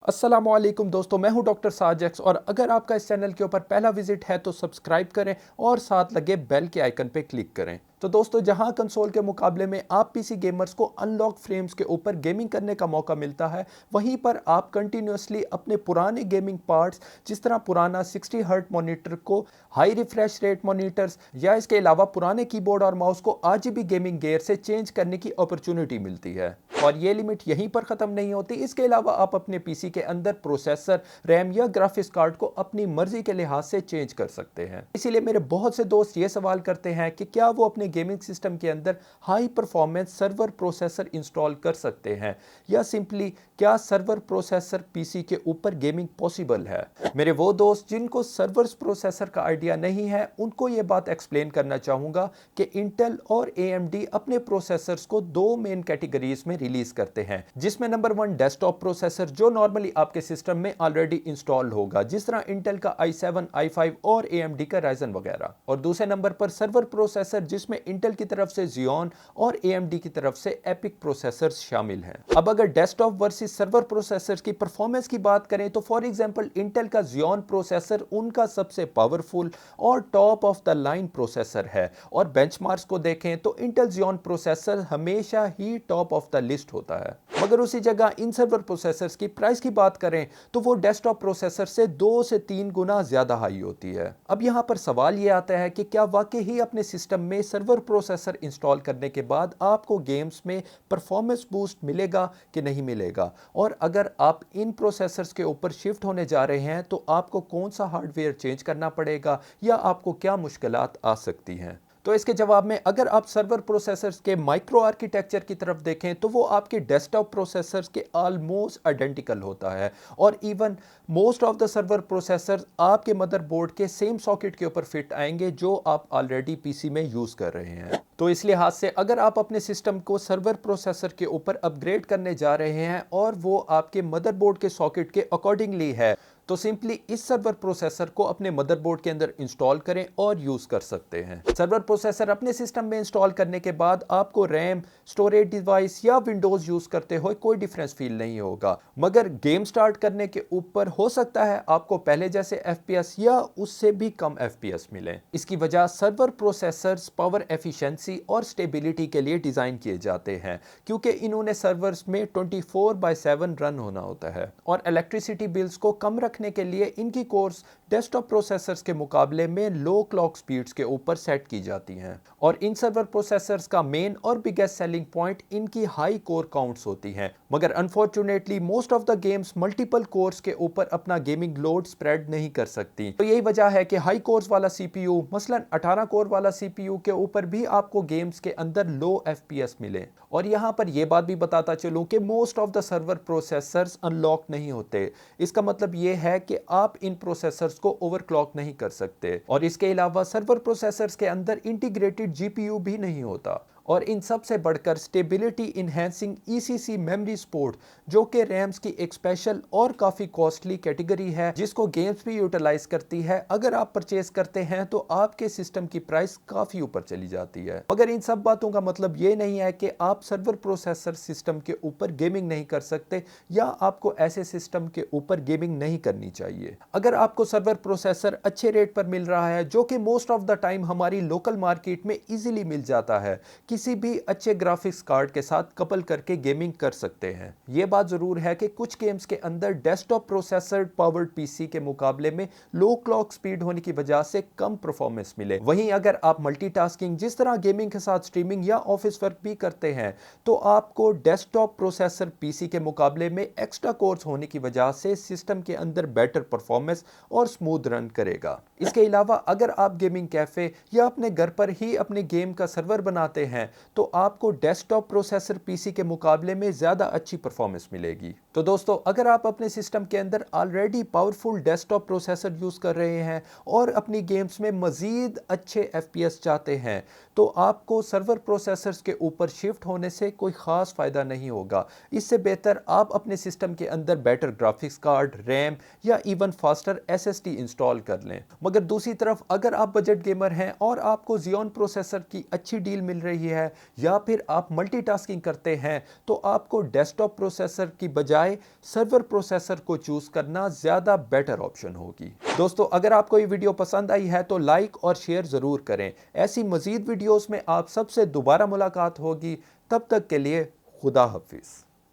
अस्सलामुअलैकुम दोस्तों, मैं हूं डॉक्टर साजक्स और अगर आपका इस चैनल के ऊपर पहला विजिट है तो सब्सक्राइब करें और साथ लगे बेल के आइकन पे क्लिक करें। तो दोस्तों, जहां कंसोल के मुकाबले में आप पीसी गेमर्स को अनलॉक फ्रेम्स के ऊपर गेमिंग करने का मौका मिलता है, वहीं पर आप कंटिन्यूसली अपने पुराने गेमिंग पार्ट्स जिस तरह पुराना 60 हर्ट मॉनिटर को हाई रिफ्रेश रेट मॉनिटर्स या इसके अलावा पुराने कीबोर्ड और माउस को आरजीबी गेमिंग गियर से चेंज करने की अपॉर्चुनिटी मिलती है। और ये लिमिट यहीं पर ख़त्म नहीं होती। इसके अलावा आप अपने पीसी के अंदर प्रोसेसर, रैम या ग्राफिक्स कार्ड को अपनी मर्जी के लिहाज से चेंज कर सकते हैं। इसीलिए मेरे बहुत से दोस्त ये सवाल करते हैं कि क्या वो अपने गेमिंग सिस्टम के अंदर high performance server processor install कर सकते हैं, या सिंपली क्या सर्वर प्रोसेसर पीसी के ऊपर गेमिंग पॉसिबल है। मेरे वो दोस्त जिनको सर्वर्स प्रोसेसर का आइडिया नहीं है, उनको ये बात एक्सप्लेन करना चाहूँगा कि इंटेल और एएमडी अपने प्रोसेसर्स को दो मेन कैटेगरीज में रिलीज करते हैं, जिसमें नंबर 1 डेस्कटॉप प्रोसेसर जो नॉर्मली आपके सिस्टम में ऑलरेडी इंस्टॉल होगा, जिस तरह इंटेल का i7, i5 और एएमडी का राइजन वगैरह। और दूसरे नंबर पर सर्वर प्रोसेसर जिसमें इंटेल की तरफ से Xeon और एएमडी की तरफ से एपिक प्रोसेसर्स शामिल हैं। अब अगर डेस्कटॉप वर्सेस सर्वर प्रोसेसर्स की परफॉर्मेंस की बात करें तो फॉर एग्जांपल इंटेल का Xeon प्रोसेसर उनका सबसे पावरफुल और top of the line processor है, और बेंचमार्क्स को देखें तो इंटेल Xeon प्रोसेसर हमेशा ही टॉप ऑफ द लिस्ट होता है। मगर उसी जगह इन सर्वर प्रोसेसर्स की प्राइस की बात करें तो वो डेस्कटॉप प्रोसेसर से 2 से 3 गुना ज्यादा हाई होती है। अब यहां पर सवाल ये आता है कि क्या वाकई ही अपने सिस्टम में सर्वर प्रोसेसर इंस्टॉल करने के बाद आपको गेम्स में परफॉर्मेंस बूस्ट मिलेगा कि नहीं मिलेगा, और अगर आप इन प्रोसेसर्स के ऊपर शिफ्ट होने जा रहे हैं तो आपको कौन सा हार्डवेयर चेंज करना पड़ेगा या आपको क्या मुश्किलात आ सकती हैं। तो इसके जवाब में अगर आप सर्वर प्रोसेसर्स के माइक्रो आर्किटेक्चर की तरफ देखें तो वो आपके डेस्कटॉप प्रोसेसर्स के ऑलमोस्ट आइडेंटिकल होता है, और even most of the server processors आपके मदरबोर्ड के सेम सॉकेट के ऊपर फिट आएंगे जो आप ऑलरेडी पीसी में यूज कर रहे हैं। तो इस लिहाज से अगर आप अपने सिस्टम को सर्वर प्रोसेसर के ऊपर अपग्रेड करने जा रहे हैं और वो आपके मदरबोर्ड के सॉकेट के अकॉर्डिंगली है, तो सिंपली इस सर्वर प्रोसेसर को अपने मदरबोर्ड के अंदर इंस्टॉल करें और यूज कर सकते हैं। सर्वर प्रोसेसर अपने सिस्टम में इंस्टॉल करने के बाद आपको रैम, स्टोरेज डिवाइस या विंडोज यूज करते हुए कोई डिफरेंस फील नहीं होगा, मगर गेम स्टार्ट करने के ऊपर हो सकता है आपको पहले जैसे एफपीएस या उससे भी कम एफपीएस मिले। इसकी वजह सर्वर प्रोसेसर्स पावर एफिशिएंसी और स्टेबिलिटी के लिए डिजाइन किए जाते हैं, क्योंकि इन्होंने सर्वर्स में 24/7 रन होना होता है, और इलेक्ट्रिसिटी बिल्स को कम रखने के लिए इनकी कोर्स डेस्कटॉप प्रोसेसर्स के मुकाबले में लो क्लॉक स्पीड्स के ऊपर सेट की जाती हैं। और इन सर्वर प्रोसेसर्स का मेन और बिगेस्ट सेलिंग पॉइंट इनकी हाई कोर काउंट्स होती हैं, मगर unfortunately most of the games multiple course के ऊपर अपना गेमिंग लोड स्प्रेड नहीं कर सकती। तो यही वजह है कि हाई कोर्स वाला सीपीयू, मसलन 18 कोर वाला सीपीयू के ऊपर भी आपको गेम्स के अंदर लो एफपीएस मिले। और यहां पर यह बात भी बताता चलूं कि most of the server processors unlock नहीं होते। इसका मतलब यह है कि आप इन प्रोसेसर्स को ओवरक्लॉक नहीं कर सकते, और इसके अलावा सर्वर प्रोसेसर्स के अंदर इंटीग्रेटेड जीपीयू भी नहीं होता। और इन सब से बढ़कर stability enhancing ECC memory support, जो कि रैम्स की एक स्पेशल और काफ़ी कॉस्टली कैटेगरी है जिसको गेम्स भी यूटिलाइज करती है, अगर आप परचेज करते हैं तो आपके सिस्टम की प्राइस काफ़ी ऊपर चली जाती है। मगर इन सब बातों का मतलब ये नहीं है कि आप सर्वर प्रोसेसर सिस्टम के ऊपर गेमिंग नहीं कर सकते या आपको ऐसे सिस्टम के ऊपर गेमिंग नहीं करनी चाहिए। अगर आपको सर्वर प्रोसेसर अच्छे रेट पर मिल रहा है, जो कि मोस्ट ऑफ द टाइम हमारी लोकल मार्केट में इजीली मिल जाता है, किसी भी अच्छे ग्राफिक्स कार्ड के साथ कपल करके गेमिंग कर सकते हैं। यह बात जरूर है कि कुछ गेम्स के अंदर डेस्कटॉप प्रोसेसर पावर्ड पीसी के मुकाबले में लो क्लॉक स्पीड होने की वजह से कम परफॉर्मेंस मिले। वहीं अगर आप मल्टीटास्किंग जिस तरह गेमिंग के साथ स्ट्रीमिंग या ऑफिस वर्क भी करते हैं, तो आपको डेस्कटॉप प्रोसेसर पीसी के मुकाबले में एक्स्ट्रा कोर्स होने की वजह से सिस्टम के अंदर बेटर परफॉर्मेंस और स्मूथ रन करेगा। इसके अलावा अगर आप गेमिंग कैफे या अपने घर पर ही अपने गेम का सर्वर बनाते हैं, तो आपको डेस्कटॉप प्रोसेसर पीसी के मुकाबले में ज्यादा अच्छी परफॉर्मेंस मिलेगी। तो दोस्तों, अगर आप अपने सिस्टम के अंदर already powerful desktop processor use कर रहे हैं और अपनी गेम्स में मजीद अच्छे एफपीएस चाहते हैं, तो आपको सर्वर प्रोसेसर्स के ऊपर शिफ्ट होने से कोई खास फायदा नहीं होगा। इससे बेहतर आप अपने सिस्टम के अंदर बेटर ग्राफिक्स कार्ड, रैम या इवन फास्टर एसएसडी इंस्टॉल कर लें। मगर दूसरी तरफ अगर आप बजट गेमर हैं और आपको Xeon प्रोसेसर की अच्छी डील मिल रही है, या फिर आप मल्टीटास्किंग करते हैं, तो आपको डेस्कटॉप प्रोसेसर की बजाय बजाय सर्वर प्रोसेसर को चूज करना ज़्यादा बेटर ऑप्शन होगी। दोस्तों, अगर आपको ये वीडियो पसंद आई है तो लाइक और शेयर ज़रूर करें। ऐसी मज़ीद वीडियोस में आप सबसे दोबारा मुलाकात होगी। तब तक के लिए खुदा हाफिज़।